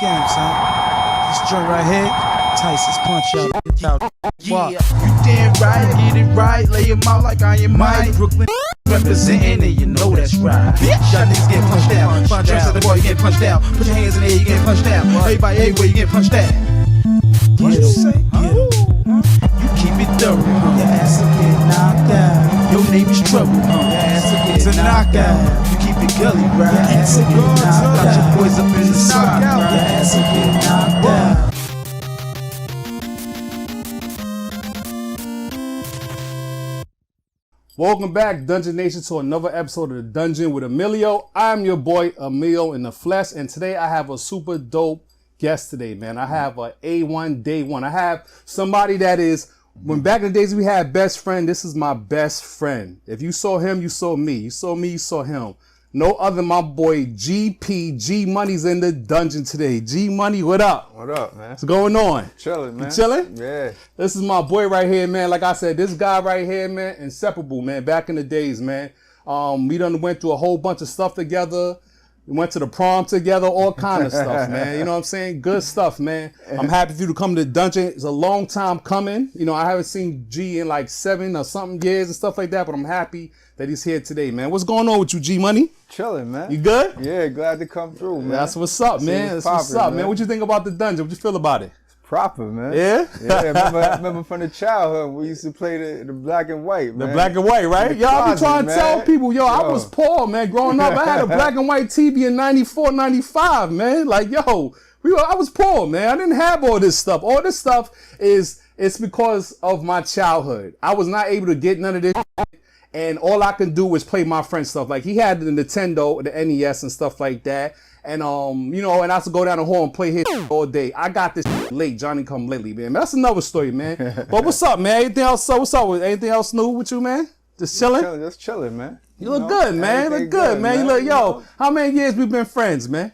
game, son. This joint right here, Tyson's punch out. Yeah, you damn right, get it right, lay him out like I am Mike. Brooklyn representing, and you know that's right. Bitch, y'all niggas getting punched down. Find tracks at the boy, you getting punched down. Put your hands in the air, you getting punched down. Everybody, everywhere, you getting punched down. What you say? You keep it thorough, your ass will get knocked out. Your name is trouble, your ass will get knocked out. You keep it gully, right? Your ass will get knocked out. Got your boys up in the sock, your ass will get knocked out. Welcome back, Dungeon Nation, to another episode of The Dungeon with Amillieo. I'm your boy, Amillieo in the flesh, and today I have a super dope guest today, man. I have a A1 Day One. I have somebody that is, when back in the days we had best friend, this is my best friend. If you saw him, you saw me. You saw me, you saw him. No other than my boy GP. G Money's in the dungeon today. G Money, what up? What up, man? What's going on? Chilling, man. You chilling? Yeah. This is my boy right here, man. Like I said, this guy right here, man, inseparable, man. Back in the days, man. We done went through a whole bunch of stuff together. We went to the prom together, all kind of stuff, man. You know what I'm saying? Good stuff, man. I'm happy for you to come to the dungeon. It's a long time coming. You know, I haven't seen G in like 7 or something years and stuff like that, but I'm happy that he's here today, man. What's going on with you, G Money? Chilling, man. You good? Yeah, glad to come through, man. That's what's up, man. That's what's up, man. What you think about the dungeon? What you feel about it? Proper, man. Yeah? Yeah, remember from the childhood, we used to play the black and white, man. The black and white, right? Yo, I be trying to tell people, I was poor, man, growing up. I had a black and white TV in 94, 95, man. Like, I was poor, man. I didn't have all this stuff. All this stuff it's because of my childhood. I was not able to get none of this shit, and all I can do was play my friend's stuff. Like, he had the Nintendo, the NES and stuff like that. And, and I used to go down the hall and play his all day. I got this late, Johnny come lately, man. That's another story, man. But what's up, man? Anything else? So what's up? Anything else new with you, man? Just chilling? Just chilling, man. You look good, man. You look good, man. You look, how many years we been friends, man?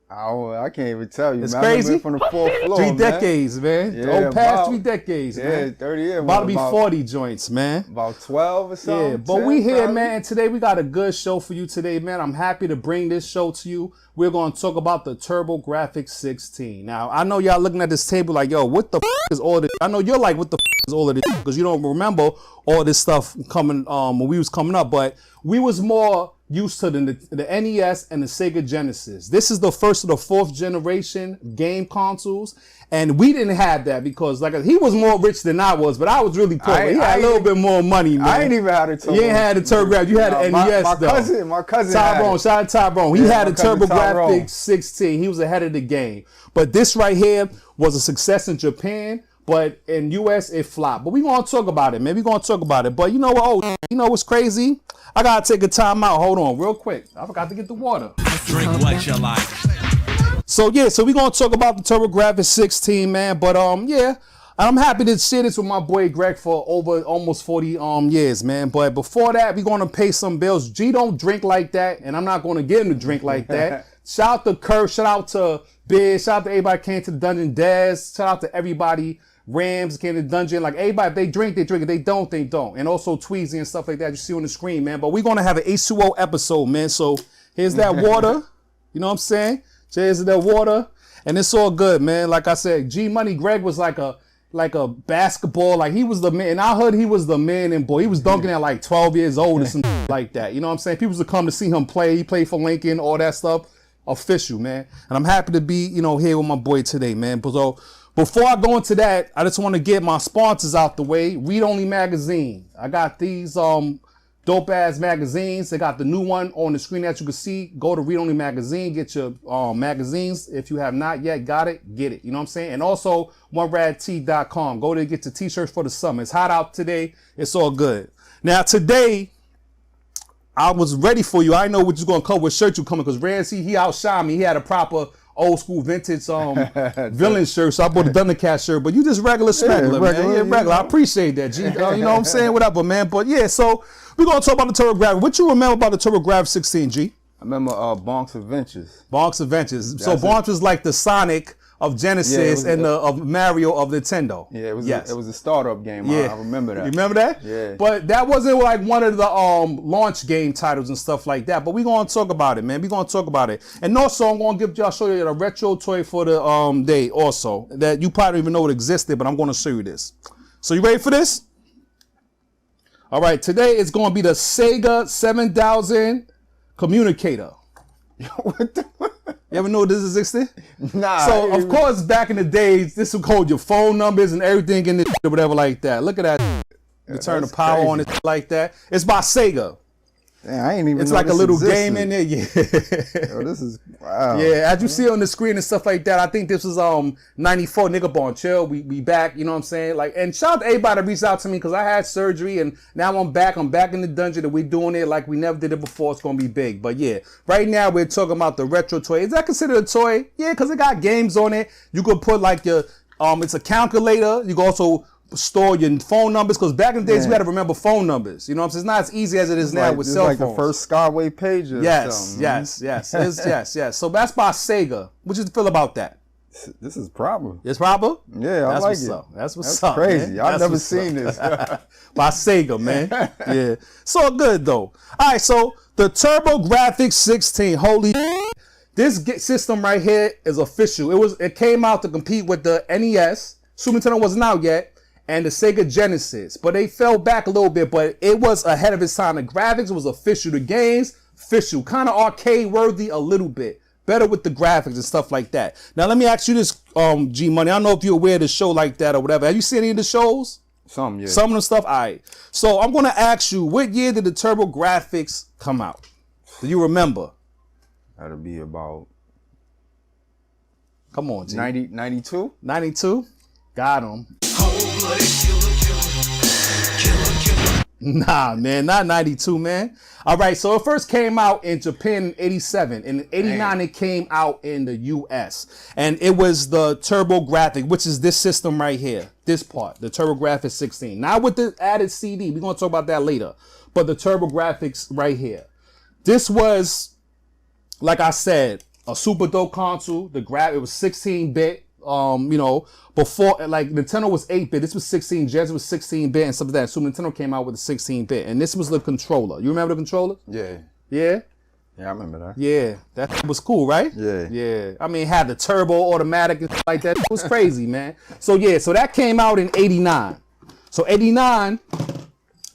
I can't even tell you, it's man. crazy. From the 4th floor, 3 decades, man. Yeah, past 3 decades, man. Yeah, 30 years. About to be 40 joints, man. About 12 or something. Yeah, but we here, man, and today we got a good show for you today, man. I'm happy to bring this show to you. We're going to talk about the Turbo Grafx 16. Now, I know y'all looking at this table like, yo, what the is all this? I know you're like, what the is all of this? Because you don't remember all this stuff coming when we was coming up, but we was more used to the NES and the Sega Genesis. This is the first of the 4th generation game consoles, and we didn't have that because, like, he was more rich than I was, but I was really poor. He had a little bit more money, man. I ain't even had a Turbo. You ain't had a TurboGrafx. You had an NES, though. My cousin Tyrone, shout out to Tyrone. He had a TurboGrafx 16. He was ahead of the game. But this right here was a success in Japan, but in US it flopped. But we gonna talk about it, man. We gonna talk about it. But you know what? You know what's crazy? I gotta take a time out. Hold on, real quick. I forgot to get the water. Drink what you like. So we gonna talk about the TurboGrafx 16, man. But I'm happy to share this with my boy Greg for over almost 40 years, man. But before that, we gonna pay some bills. G don't drink like that, and I'm not gonna get him to drink like that. Shout out to Kurt. Shout out to Biz. Shout out to everybody came to the dungeon. Dez. Shout out to everybody. Rams came to the dungeon. Like, everybody, if they drink, they drink. If they don't, they don't. And also Tweezy and stuff like that you see on the screen, man. But we're going to have an H2O episode, man. So here's that water. You know what I'm saying? Here's that water. And it's all good, man. Like I said, G Money Greg was like a basketball. Like, he was the man. And I heard he was the man and boy. He was dunking at like 12 years old or something like that. You know what I'm saying? People used to come to see him play. He played for Lincoln, all that stuff. Official, man. And I'm happy to be, here with my boy today, man. So before I go into that, I just want to get my sponsors out the way. Read Only Magazine. I got these dope ass magazines. They got the new one on the screen that you can see. Go to Read Only Magazine. Get your magazines. If you have not yet got it, get it. You know what I'm saying? And also oneradtee.com. Go there and get your t-shirts for the summer. It's hot out today. It's all good. Now today, I was ready for you. I know what you're gonna come with shirt you coming because Ramsey, he outshined me. He had a proper old school vintage villain shirt, so I bought a Thundercat shirt. But you just regular smuggler, man. Yeah, regular. I appreciate that, G. You know what I'm saying? Whatever, man. But yeah, so we're gonna talk about the TurboGrafx. What you remember about the TurboGrafx 16, G? I remember Bonk's Adventures. Bonk's Adventures. So Bonk was like the Sonic of Genesis and of Mario of Nintendo. Yeah, it was a startup game. Yeah. I remember that. You remember that? Yeah. But that wasn't like one of the launch game titles and stuff like that. But we're gonna talk about it, man. We're gonna talk about it. And also I'm gonna show you a retro toy for the day also that you probably don't even know it existed, but I'm gonna show you this. So you ready for this? All right, today it's gonna be the Sega 7000 communicator. What the? You ever know this existed? Nah. So of course back in the days, this would hold your phone numbers and everything in it or whatever like that. Look at that. You turn the power crazy. on it like that. It's by Sega. Damn, I ain't even. It's know like a this little existed. game in there. Yeah. Yo, this is wow. Yeah, as you see on the screen and stuff like that, I think this was 94 nigga born chill. We back, you know what I'm saying? Like, and shout out to everybody that reached out to me because I had surgery and now I'm back in the dungeon and we're doing it like we never did it before. It's gonna be big. But yeah, right now we're talking about the retro toy. Is that considered a toy? Yeah, because it got games on it. You could put like your it's a calculator. You can also store your phone numbers because back in the days you had to remember phone numbers. You know what I'm saying? It's not as easy as it is now with cell like phones. The first Skyway pager. Yes. Yes. So that's by Sega. What you feel about that? This is proper. It's proper? Yeah, I like it. That's what's That's up. crazy. Man. I've That's never what's seen this. By Sega, man. Yeah. So good though. All right, so the Grafx 16. Holy this system right here is official. It came out to compete with the NES. Super Nintendo wasn't out yet. And the Sega Genesis, but they fell back a little bit, but it was ahead of its time. The graphics was official, the games, official, kind of arcade worthy a little bit, better with the graphics and stuff like that. Now let me ask you this, G Money, I don't know if you're aware of the show like that or whatever. Have you seen any of the shows? Some, yeah. Some of the stuff, all right. So I'm gonna ask you, what year did the Grafx come out? Do you remember? That'll be about. Come on, G. 92? 92? Got him. Nah, man, not 92, man. All right, so it first came out in Japan in 87. In 89, it came out in the US. And it was the Grafx, which is this system right here. This part, the Grafx 16. Not with the added CD. We're going to talk about that later. But the Grafx right here. This was, like I said, a super dope console. It was 16-bit. Before, like, Nintendo was 8-bit, this was 16, Genesis was 16-bit and stuff like that. So Nintendo came out with a 16-bit, and this was the controller. You remember the controller? Yeah. Yeah? Yeah, I remember that. Yeah, that was cool, right? Yeah. Yeah. I mean, it had the turbo automatic and stuff like that. It was crazy, man. So yeah, so that came out in 89. So 89,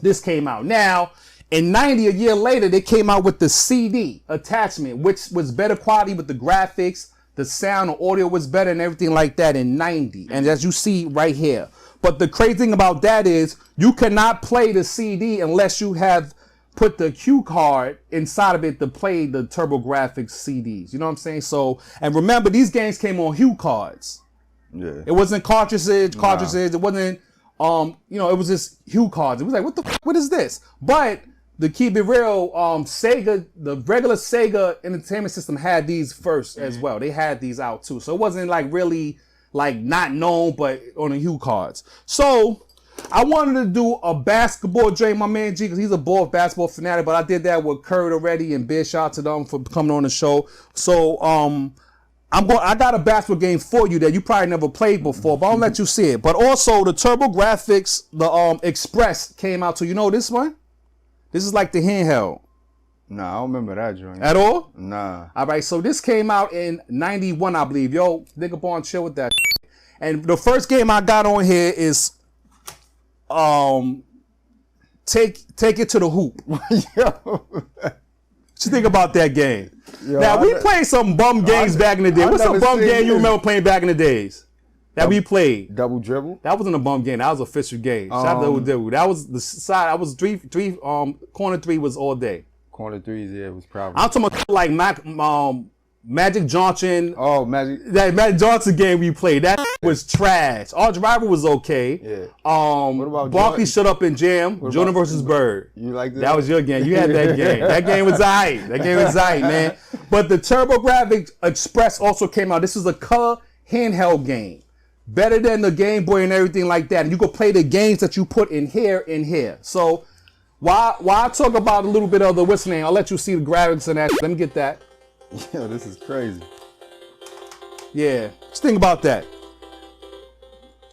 this came out. Now, in 90, a year later, they came out with the CD attachment, which was better quality with the graphics. The sound, the audio was better and everything like that in 90. And as you see right here. But the crazy thing about that is you cannot play the CD unless you have put the cue card inside of it to play the Grafx CDs. You know what I'm saying? So, and remember, these games came on Hue cards. Yeah. It wasn't cartridges. It wasn't, it was just Hue cards. It was like, what is this? But to keep it real, Sega, the regular Sega Entertainment System had these first as well. They had these out too. So it wasn't like really like not known, but on the Hue cards. So I wanted to do a basketball joint, my man G, because he's a basketball fanatic, but I did that with Kurt already, and big shout out to them for coming on the show. So I got a basketball game for you that you probably never played before, but I'll let you see it. But also the Grafx, the Express came out. So you know this one? This is like the handheld. Nah, I don't remember that joint. At all? Nah. All right, so this came out in 91, I believe. Yo, nigga born chill with that. And the first game I got on here is Take It to the Hoop. Yo. What you think about that game? Yo, now, we played some bum games back in the day. What's a bum game you remember playing back in the days? That we played. Double dribble? That wasn't a bum game. That was an official game. Shout out to Double Dribble. That was the side. I was corner three was all day. Corner threes, yeah, it was probably. I'm talking about like Magic Johnson. Oh, Magic. That Magic Johnson game we played. That was trash. Arch Rival was okay. Yeah. What about Barkley Shut Up and Jam. Jordan versus Bird. You like that? That was your game. You had that game. That game was aight. That game was aight, man. But the Grafx Express also came out. This is a color handheld game. Better than the Game Boy and everything like that. And you can play the games that you put in here. So while I talk about a little bit of the what's name, I'll let you see the graphics and that. Let me get that. Yo, this is crazy. Yeah, just think about that.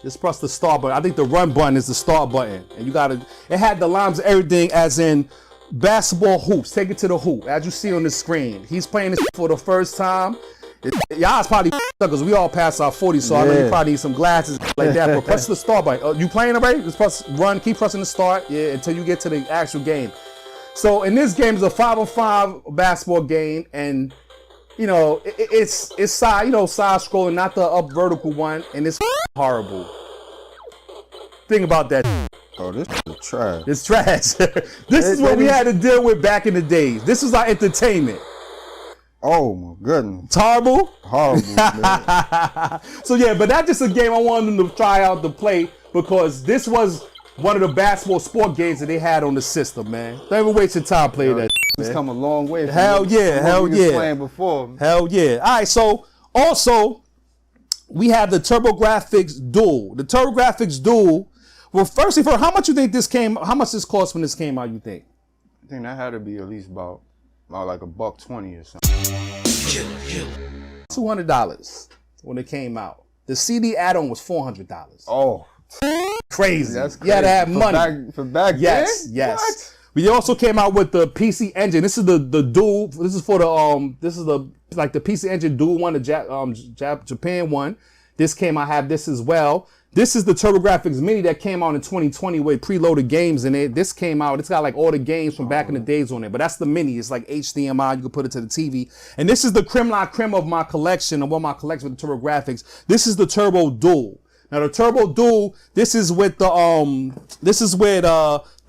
Just press the start button. I think the run button is the start button. And you gotta, it had the lines of everything as in basketball hoops. Take it to the hoop, as you see on the screen. He's playing this for the first time. Y'all's probably because we all passed our 40, so I know you probably need some glasses like that. But press the start button. You playing already? Just press run, keep pressing the start, until you get to the actual game. So in this game, it's a 5-on-5 basketball game, and it's side, side scrolling, not the up vertical one, and it's horrible. Think about that. Oh, this is trash. It's trash. This is what we had to deal with back in the days. This is our entertainment. Oh my goodness. It's horrible. Horrible, man. So yeah, but that's just a game I wanted them to try out to play because this was one of the basketball sport games that they had on the system, man. Don't even waste your time playing that. It's come a long way. Hell yeah. Playing before. Hell yeah. All right, so also we have the TurboGrafx Duel. The TurboGrafx Duel. Well, first, how much you think this cost when this came out, you think? I think that had to be at least about like $120 or something. $200 when it came out. The CD add-on was $400. Oh. Crazy. That's crazy. Yeah, to have money. For back yes, then? Yes. What? We also came out with the PC Engine. This is the dual. This is for the This is the PC Engine dual one, the Japan one. This came. I have this as well. This is the TurboGrafx Mini that came out in 2020 with preloaded games in it. This came out. It's got like all the games from back in the days on it. But that's the Mini. It's like HDMI. You can put it to the TV. And this is the creme la creme of my collection, of what my collection with the TurboGrafx. This is the Turbo Dual. Now the Turbo Dual, this is with the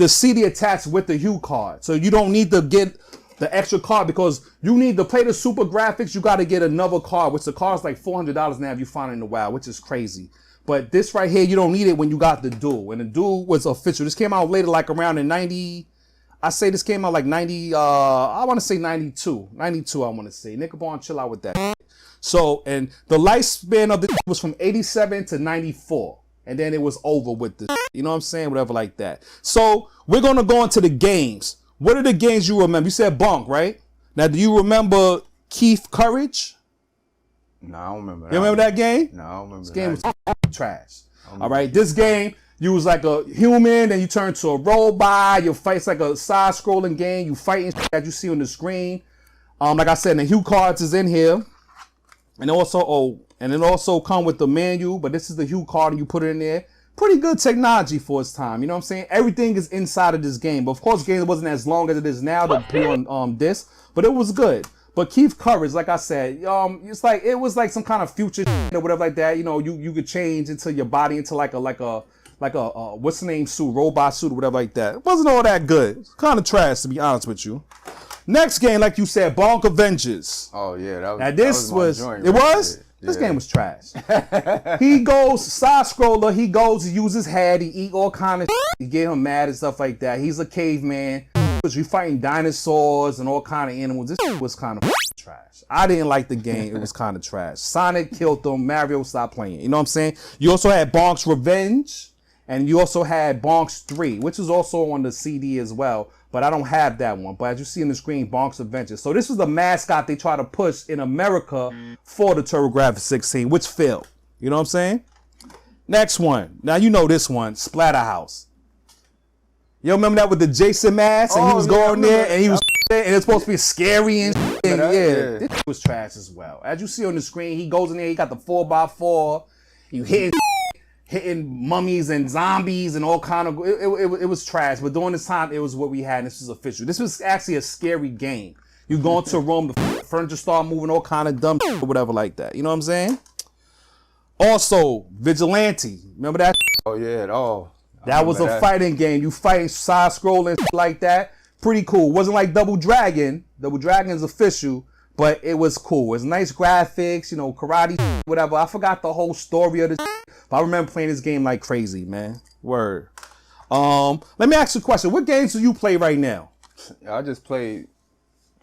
CD attached with the Hue card. So you don't need to get the extra card because you need to play the Super Graphics. You got to get another card, which the card's like $400 now if you find it in the wild, which is crazy. But this right here, you don't need it when you got the Dual. And the Dual was official. This came out later, like around in 90. I say this came out like 90. I want to say 92. 92. I want to say. Nick Bond, chill out with that. So, and the lifespan of this was from 87 to 94. And then it was over with this. You know what I'm saying? Whatever like that. So, we're going to go into the games. What are the games you remember? You said Bonk, right? Now, do you remember Keith Courage? No, I don't remember that. You remember that game? No, I don't remember this game that. Was trash. All right, this game, you was like a human, then you turn to a robot. Your fight's like a side-scrolling game. You fighting as you see on the screen. Like I said, the Hue cards is in here. And also, it also come with the menu, but this is the Hue card and you put it in there. Pretty good technology for its time, you know what I'm saying? Everything is inside of this game. But of course, the game wasn't as long as it is now to put on disc, but it was good. But Keith Courage, like I said, it's like it was like some kind of future or whatever like that. You know, you could change into your body into like a what's the name suit, robot suit or whatever like that. It wasn't all that good. It's kind of trash to be honest with you. Next game, like you said, Bonk Avengers. Oh yeah, that was. Now this was my joint, it right was. there. This game was trash. He goes side scroller. He goes to use his head. He eat all kind of. He get him mad and stuff like that. He's a caveman. You fighting dinosaurs and all kind of animals. This was kind of trash. I didn't like the game. It was kind of trash. Sonic killed them. Mario stopped playing. You know what I'm saying? You also had Bonk's Revenge, and you also had Bonk's 3, which is also on the CD as well. But I don't have that one. But as you see on the screen, Bonk's Adventure. So this was the mascot they try to push in America for the TurboGrafx 16, which failed. You know what I'm saying? Next one. Now you know this one, Splatterhouse. You remember that with the Jason mask, and he was going there, and he was, and it's supposed to be scary and this was trash as well. As you see on the screen, he goes in there, he got the 4x4, you hitting mummies and zombies and all kind of, it was trash. But during this time, it was what we had, and this was official. This was actually a scary game. You go into a room, the furniture start moving, all kind of dumb or whatever like that. You know what I'm saying? Also, Vigilante. Remember that? Oh yeah, That was a fighting game. You fighting side-scrolling like that. Pretty cool. Wasn't like Double Dragon. Double Dragon is official, but it was cool. It was nice graphics, karate, whatever. I forgot the whole story of this, but I remember playing this game like crazy, man. Word. Let me ask you a question. What games do you play right now? I just play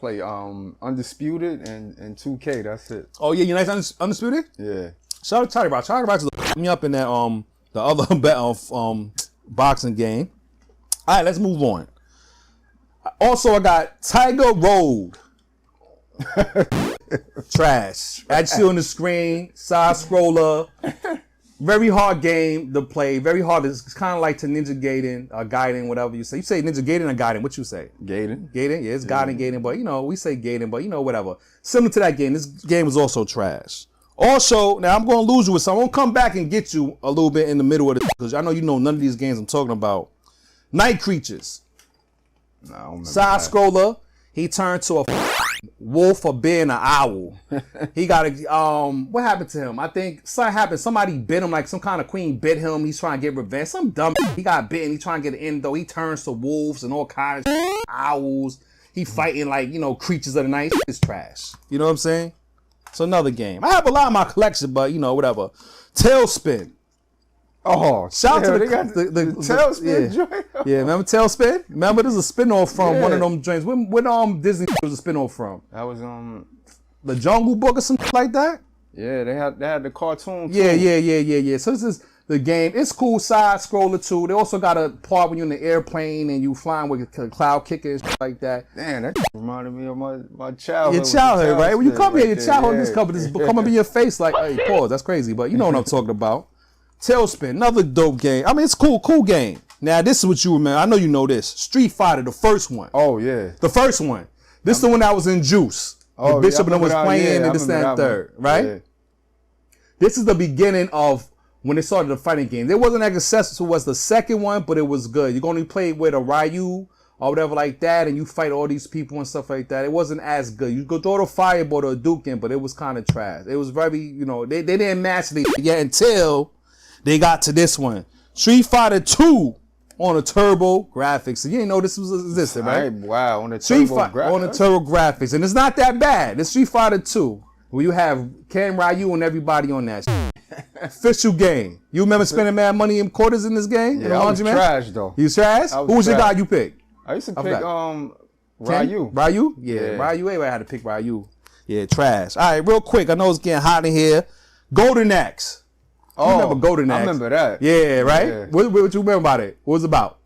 Undisputed and 2K. That's it. Oh yeah, you nice Undisputed? Yeah. Shout out to Charlie Brown. Charlie Brown just me up in that the other boxing game. All right, let's move on. Also, I got Tiger Road Trash. As you see on the screen, side scroller. Very hard game to play. Very hard. It's kind of like to Ninja Gaiden or Gaiden, whatever you say. You say Ninja Gaiden or Gaiden? What you say? Gaiden. Gaiden? Yeah, it's Gaiden, Gaiden. But, we say Gaiden, but, whatever. Similar to that game. This game was also trash. Also, now I'm going to lose you with some. I'm going to come back and get you a little bit in the middle of it because I know you know none of these games I'm talking about. Night Creatures. No, I don't remember Side that. scroller. He turned to a wolf or bear and an owl. He got what happened to him? I think something happened. Somebody bit him, like some kind of queen bit him. He's trying to get revenge. Some dumb. He got bitten. He trying to get in though. He turns to wolves and all kinds of owls. He fighting like, creatures of the night. It's trash. You know what I'm saying? It's another game. I have a lot in my collection, but whatever. Tailspin. Oh, Shout out to they got the Tailspin joint. Yeah, remember Tailspin? Remember there's a spin-off from one of them joints. When Disney was a spin-off from? That was The Jungle Book or something like that? Yeah, they had the cartoon too. Yeah. So this is the game. It's cool, side scroller too. They also got a part when you're in the airplane and you flying with a cloud kicker and shit like that. Damn, that reminded me of my childhood. Your childhood, right? When you come here, your childhood, yeah. this come up in your face like, hey, pause, that's crazy. But you know what I'm talking about. Tailspin, another dope game. I mean, it's cool game. Now, this is what you remember. I know you know this. Street Fighter, the first one. Oh, yeah. The first one. This is the one that was in Juice. Oh, the Bishop yeah, and them was playing and this, that, and third. Right? Yeah. This is the beginning of when they started the fighting game. It wasn't as successful as the second one, but it was good. You're going to play with a Ryu or whatever like that, and you fight all these people and stuff like that. It wasn't as good. You could throw the fireball or a Duke in, but it was kind of trash. It was very, they didn't master it yet until they got to this one. Street Fighter 2 on a Turbo Grafx. So you didn't know this was existed, right? Wow, on the Street Turbo Fighter Grafx. on the Turbo Grafx. And it's not that bad. It's Street Fighter 2. Where you have Ken Ryu and everybody on that official game. You remember spending mad money in quarters in this game? Yeah, I was trash, though. You was trash? I was Who was your trash. guy you picked? I used to pick Ken? Ryu. Ryu? Yeah, Ryu. Everybody had to pick Ryu. Yeah, trash. All right, real quick. I know it's getting hot in here. Golden Axe. You remember Golden Axe? I remember that. Yeah, right? Yeah. What you remember about it? What was it about?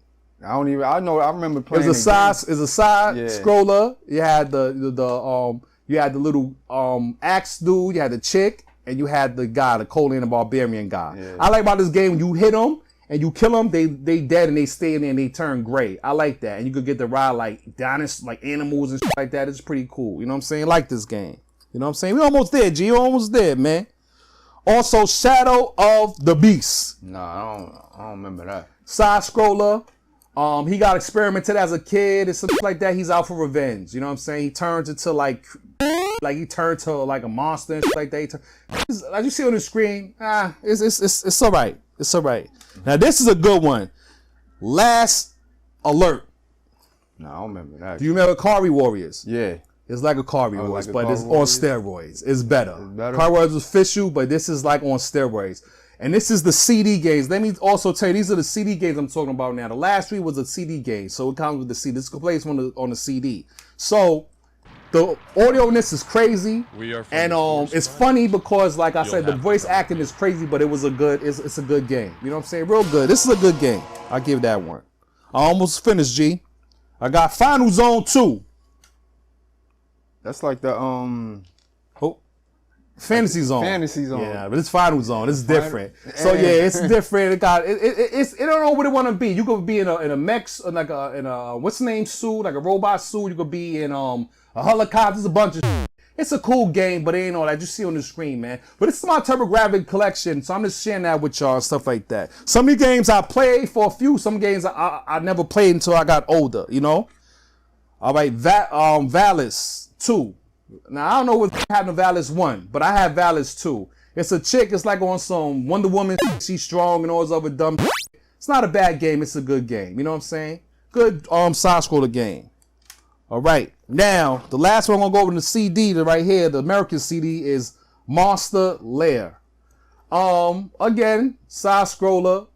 I remember playing It's a side Yeah. scroller. You had you had the little axe dude, you had the chick, and you had the guy, the Conan the Barbarian guy. Yeah. I like about this game when you hit them and you kill them, they dead and they stay in there and they turn gray. I like that. And you could get to ride like dinosaurs, like animals and shit like that. It's pretty cool. You know what I'm saying? I like this game. You know what I'm saying? We almost there, G. We're almost there, man. Also, Shadow of the Beast. No, I don't remember that. Side scroller. He got experimented as a kid and stuff like that. He's out for revenge. You know what I'm saying? He turns into like he turned to like a monster and shit like that. As you see on the screen, it's all right. It's all right. Now this is a good one. Last Alert. No, I don't remember that. Do you remember Kari Warriors? Yeah. It's like a Kari Warriors, like a but Kari it's on Warriors? steroids. It's better. better? Kari Warriors was official, but this is like on steroids. And this is the CD games. Let me also tell you, these are the CD games I'm talking about now. The last three was a CD game, so it comes with the CD. This plays on the CD. So the audio in this is crazy, and it's funny because, like I said, the voice acting is crazy, but it was a good. It's a good game. You know what I'm saying? Real good. This is a good game. I give that one. I almost finished, G. I got Final Zone 2. That's like the Fantasy Zone. Fantasy Zone. Yeah, but it's Final Zone. It's different. So yeah, it's different. It got it don't know what it want to be. You could be in a mech, like in a what's the name suit, like a robot suit. You could be in a helicopter. There's a bunch of shit. It's a cool game, but it ain't all that you see on the screen, man. But this is my TurboGrafx collection, so I'm just sharing that with y'all and stuff like that. Some of the games I played for a few. Some games I never played until I got older. You know. All right, Valis 2. Now, I don't know what happened to Valis 1, but I have Valis 2. It's a chick, it's like on some Wonder Woman, she's strong and all this other dumb shit. It's not a bad game, it's a good game. You know what I'm saying? Good side-scroller game. All right, now, the last one I'm going to go over in the CD, right here, the American CD, is Monster Lair. Again, side-scroller.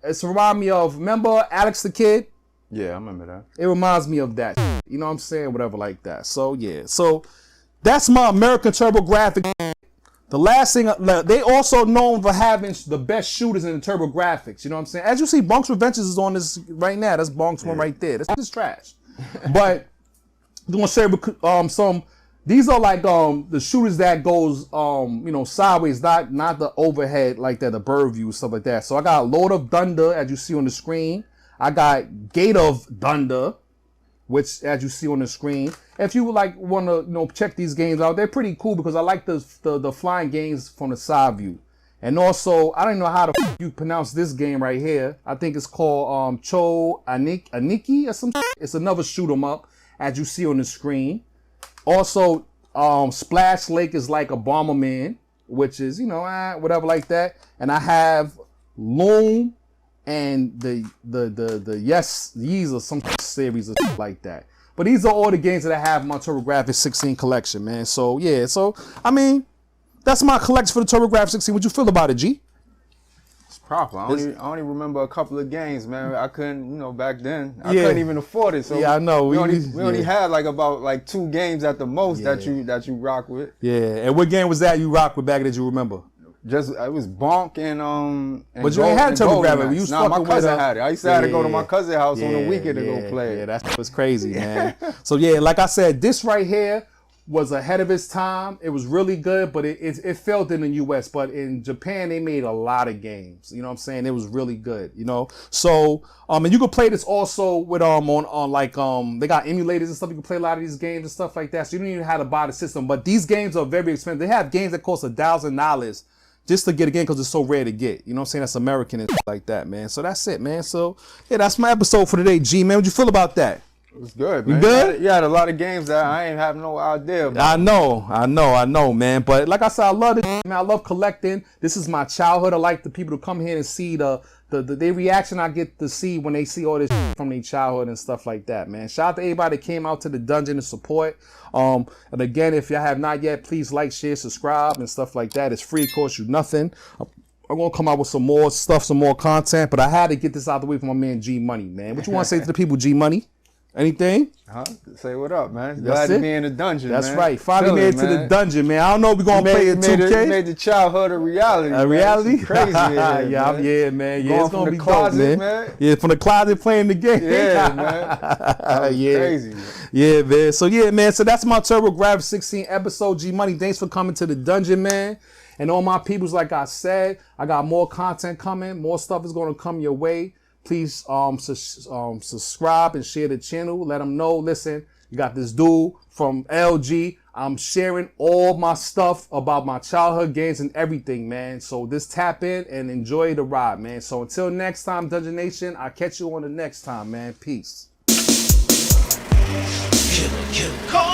It's remind me of, remember Alex the Kid? Yeah, I remember that. It reminds me of that. You know what I'm saying? Whatever like that. So, yeah. So, that's my American TurboGrafx. The last thing, they also known for having the best shooters in the TurboGrafx. You know what I'm saying? As you see, Bonk's Revenge is on this right now. That's Bonk's one right there. That's just trash. But, I'm going to share some These are like the shooters that goes sideways, not the overhead like that, the bird view, stuff like that. So I got Lord of Thunder, as you see on the screen. I got Gate of Thunder, which as you see on the screen. If you like want to check these games out, they're pretty cool because I like the flying games from the side view. And also, I don't know how you pronounce this game right here. I think it's called Cho Aniki or something. It's another shoot 'em up, as you see on the screen. Also, Splash Lake is like a Bomberman, which is, whatever like that. And I have Loom and the Yes Yeez or some series or like that. But these are all the games that I have in my TurboGrafx 16 collection, man. So, yeah. So, I mean, that's my collection for the TurboGrafx 16. What you feel about it, G? Proper. I only remember a couple of games, man. I couldn't, back then, I couldn't even afford it. So yeah, I know. We only had about 2 games at the most that you rock with. Yeah. And what game was that you rock with back that you remember? Just it was Bonk and but you ain't had TurboGrafx. Nah, my cousin had it. I used to have to go to my cousin's house on the weekend to go play. Yeah, that's what's crazy, man. So yeah, like I said, this right here was ahead of its time. It was really good, but it failed in the US. But in Japan, they made a lot of games. You know what I'm saying? It was really good, So, and you can play this also with, they got emulators and stuff. You can play a lot of these games and stuff like that. So you don't even have to buy the system. But these games are very expensive. They have games that cost $1,000 just to get a game because it's so rare to get. You know what I'm saying? That's American and like that, man. So that's it, man. So, yeah, that's my episode for today, G, man. What you feel about that? It was good, man. You good? You had a lot of games that I ain't have no idea about. I know, man. But like I said, I love it, man. I love collecting. This is my childhood. I like the people to come here and see the reaction I get to see when they see all this from their childhood and stuff like that, man. Shout out to everybody that came out to the dungeon to support. And again, if y'all have not yet, please like, share, subscribe, and stuff like that. It's free. It costs you nothing. I'm going to come out with some more stuff, some more content. But I had to get this out of the way for my man G Money, man. What you want to say to the people, G Money? Anything? Say what up, man. Glad to be in the dungeon, That's man. right. Finally made it to the dungeon, man. I don't know if we're going to play it 2K. Made the childhood a reality. A reality? It's crazy. Yeah, man. Yeah, it's going to be closet, dope, man. Yeah, from the closet playing the game. Yeah, man. Crazy, man. Yeah, man. So, yeah, man. So, that's my TurboGrafx 16 episode. G Money, thanks for coming to the dungeon, man. And all my peoples, like I said, I got more content coming. More stuff is going to come your way. Please subscribe and share the channel. Let them know, listen, you got this dude from LG. I'm sharing all my stuff about my childhood games and everything, man. So just tap in and enjoy the ride, man. So until next time, Dungeon Nation, I'll catch you on the next time, man. Peace. Killer.